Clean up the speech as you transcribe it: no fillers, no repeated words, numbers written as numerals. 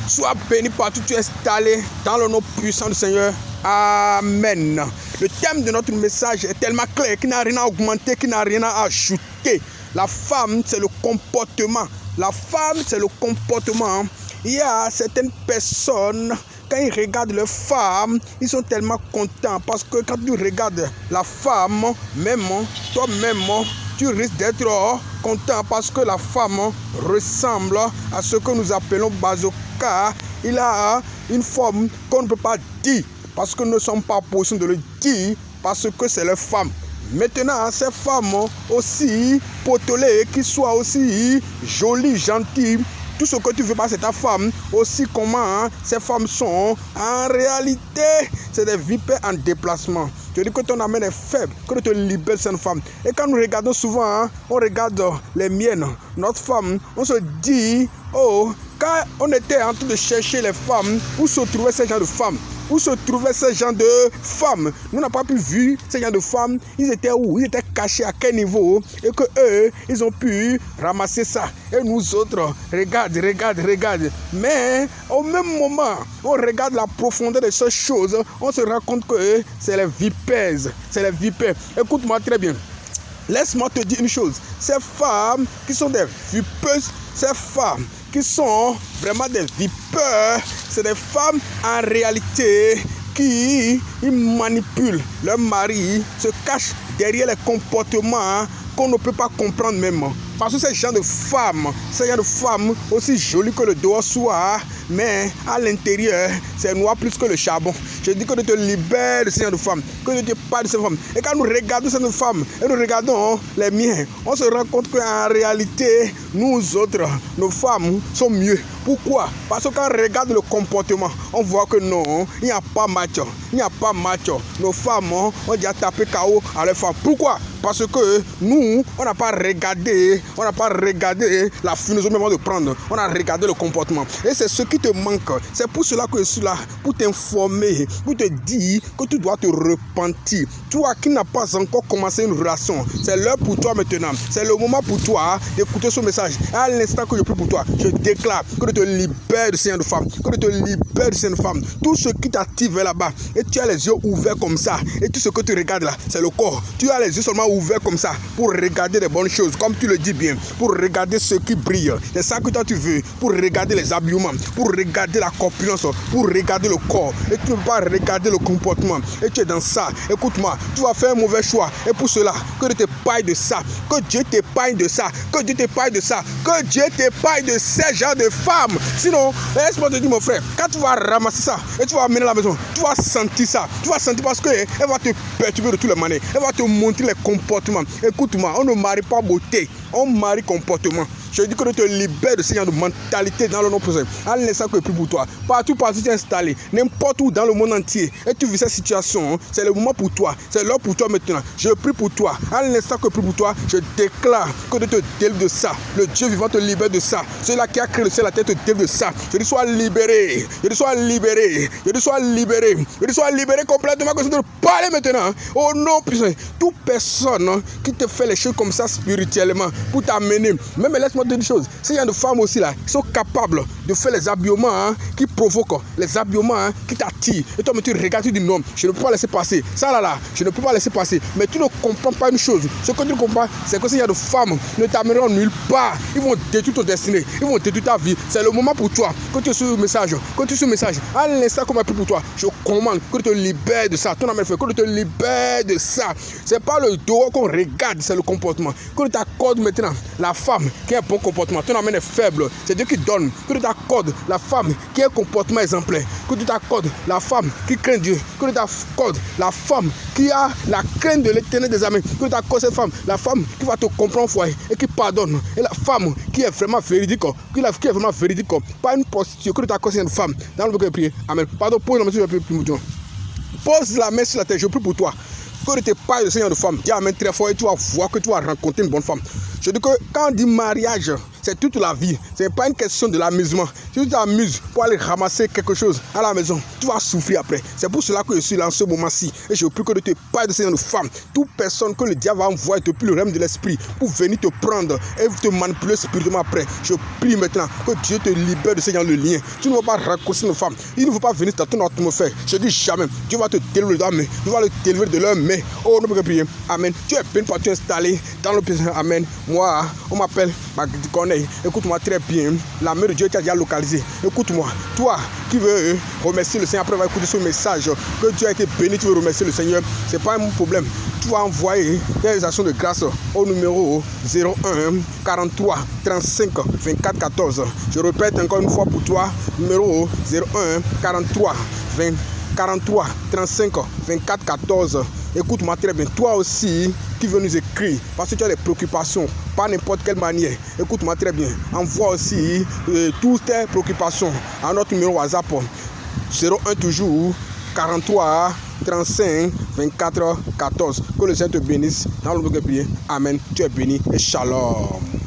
Sois béni partout où tu es installé dans le nom puissant du Seigneur. Amen. Le thème de notre message est tellement clair qu'il n'a rien à augmenter, qu'il n'a rien à ajouter. La femme, c'est le comportement. La femme, c'est le comportement. Il y a certaines personnes, quand ils regardent leur femme, ils sont tellement contents parce que quand tu regardes la femme, même toi-même, tu risques d'être content parce que la femme ressemble à ce que nous appelons bazooka. Il a une forme qu'on ne peut pas dire parce que nous ne sommes pas en position de le dire parce que c'est leur femme. Maintenant, ces femmes aussi potelées, qui soient aussi jolies, gentilles, tout ce que tu veux pas, c'est ta femme. Aussi comment ces femmes sont. En réalité, c'est des vipères en déplacement. Je dis que ton amène est faible, que tu te libères cette femme. Et quand nous regardons souvent, on regarde les miennes, notre femme, on se dit, oh, quand on était en train de chercher les femmes, où se trouvaient ces gens de femmes? Où se trouvaient ces gens de femmes? Nous n'avons pas pu voir ces gens de femmes. Ils étaient où? Ils étaient cachés à quel niveau? Et que eux, ils ont pu ramasser ça. Et nous autres, regarde. Mais au même moment, on regarde la profondeur de ces choses. On se rend compte que c'est les vipères. C'est les vipères. Écoute-moi très bien. Laisse-moi te dire une chose. Ces femmes qui sont des vipeuses, ces femmes qui sont vraiment des vipères, c'est des femmes en réalité qui manipulent leur mari, se cachent derrière les comportements qu'on ne peut pas comprendre même. Parce que ces gens de femmes aussi jolies que le dehors soit, mais à l'intérieur, c'est noir plus que le charbon. Je dis que de te libérer de ces gens de femmes, que de te parler de ces femmes. Et quand nous regardons ces femmes, et nous regardons les miens, on se rend compte qu'en réalité, nous autres, nos femmes sont mieux. Pourquoi? Parce que quand on regarde le comportement, on voit que non, il n'y a pas match. Nos femmes ont déjà tapé KO à leurs femmes. Pourquoi? Parce que nous, on n'a pas regardé la philosophie avant de prendre. On a regardé le comportement. Et c'est ce qui te manque. C'est pour cela que je suis là, pour t'informer, pour te dire que tu dois te repentir. Toi qui n'as pas encore commencé une relation, c'est l'heure pour toi maintenant. C'est le moment pour toi d'écouter ce message. À l'instant que je prie pour toi, je déclare que tu te libères de ces gens de femmes, que tu te libères de ces gens de femmes. Tout ce qui t'active là-bas, et tu as les yeux ouverts comme ça, et tout ce que tu regardes là, c'est le corps. Tu as les yeux seulement ouverts comme ça pour regarder les bonnes choses, comme tu le dis bien, pour regarder ce qui brille. C'est ça que toi tu veux, pour regarder les habillements, pour regarder la corpulence, pour regarder le corps. Et tu ne peux pas regarder le comportement. Et tu es dans ça. Écoute-moi, tu vas faire un mauvais choix. Et pour cela, que Dieu t'épargne de ça. Que Dieu t'épargne de ça. Que Dieu t'épargne de ça. Que Dieu t'épargne de ces gens de femmes. Sinon, laisse-moi te dire, mon frère, quand tu vas ramasser ça et tu vas amener à la maison, tu vas sentir ça. Tu vas sentir parce qu'elle va te perturber de toutes les manières. Elle va te montrer les comportements. Écoute-moi, on ne marie pas beauté, on marie comportement. Je dis que tu te libères de ce genre de mentalité dans le nom présent. À l'instant que je prie pour toi. Partout tu es installé, n'importe où dans le monde entier, et tu vis cette situation, c'est le moment pour toi. C'est l'heure pour toi maintenant. Je prie pour toi. À l'instant que je prie pour toi, je déclare que Dieu te délivre de ça. Le Dieu vivant te libère de ça. Celui-là qui a créé le ciel et la terre te délivre de ça. Je dis sois libéré. Je dis sois libéré. Je dis sois libéré. Je dis sois libéré complètement. Que je te parle maintenant. Au nom puissant. Toute personne qui te fait les choses comme ça spirituellement pour t'amener, même laisse-moi te dire une chose. Ces gens de femmes aussi là, qui sont capables de faire les habillements qui provoquent, les habillements qui t'attirent. Et toi, tu regardes, tu dis non, je ne peux pas laisser passer. Ça là, je ne peux pas laisser passer. Mais tu ne comprends pas une chose. Ce que tu ne comprends, c'est que ces gens de femmes ne t'amèneront nulle part. Ils vont détruire ton destinée. Ils vont détruire ta vie. C'est le moment pour toi. Quand tu es sur le message, à l'instant qu'on m'a pris pour toi, je commande que tu te libères de ça. Ton amène fait que tu te libères de ça. C'est pas le dehors qu'on regarde, c'est le comportement. Que tu t'accordes maintenant la femme qui a un bon comportement. Ton amène est faible. C'est Dieu qui donne. Que tu t'accordes la femme qui a un comportement exemplaire. Que tu t'accordes la femme qui craint Dieu. Que tu t'accordes la femme qui a la crainte de l'éternel des armées. Que tu t'accordes cette femme, la femme qui va te comprendre au foyer et qui pardonne. Et la femme qui est vraiment véridique. Qui est vraiment véridique. Pas une prostituée. Que tu t'accordes cette femme. Dans le nom de prier. Amen. Pardon, pose la main sur la main. Pose la main sur la tête. Je prie pour toi. Que tu te parles de Seigneur de femme. Dis amen très fort et tu vas voir que tu vas rencontrer une bonne femme. Je dis que quand on dit mariage, c'est toute la vie. Ce n'est pas une question de l'amusement. Si tu t'amuses pour aller ramasser quelque chose à la maison, tu vas souffrir après. C'est pour cela que je suis là en ce moment-ci. Et je prie que de te parler de ces gens de femmes. Toute personne que le diable va envoyer depuis le règne de l'esprit pour venir te prendre et te manipuler spirituellement après. Je prie maintenant que Dieu te libère de ces gens de liens. Tu ne vas pas raccourcir nos femmes. Il ne faut pas venir dans ton atmosphère. Je dis jamais. Dieu va te délever de leur main. Dieu va le délever de leur main. Oh, nous pouvons prier. Amen. Tu es bien partout installé dans le pays. Amen. Moi, on m'appelle Magdi Corneille. Écoute-moi très bien. La main de Dieu t'a déjà localisé. Écoute-moi. Toi qui veux remercier le Seigneur après avoir écouté ce message, que Dieu a été béni, tu veux remercier le Seigneur, c'est pas un problème. Tu vas envoyer des actions de grâce au numéro 01 43 35 24 14. Je répète encore une fois pour toi, numéro 01 43 35 24 14. Écoute-moi très bien. Toi aussi qui veux nous écrire parce que tu as des préoccupations, pas n'importe quelle manière. Écoute-moi très bien. Envoie aussi toutes tes préoccupations à notre numéro WhatsApp 01 toujours 43 35 24 14. Que le Seigneur te bénisse. Dans le nom de prier. Amen. Tu es béni et shalom.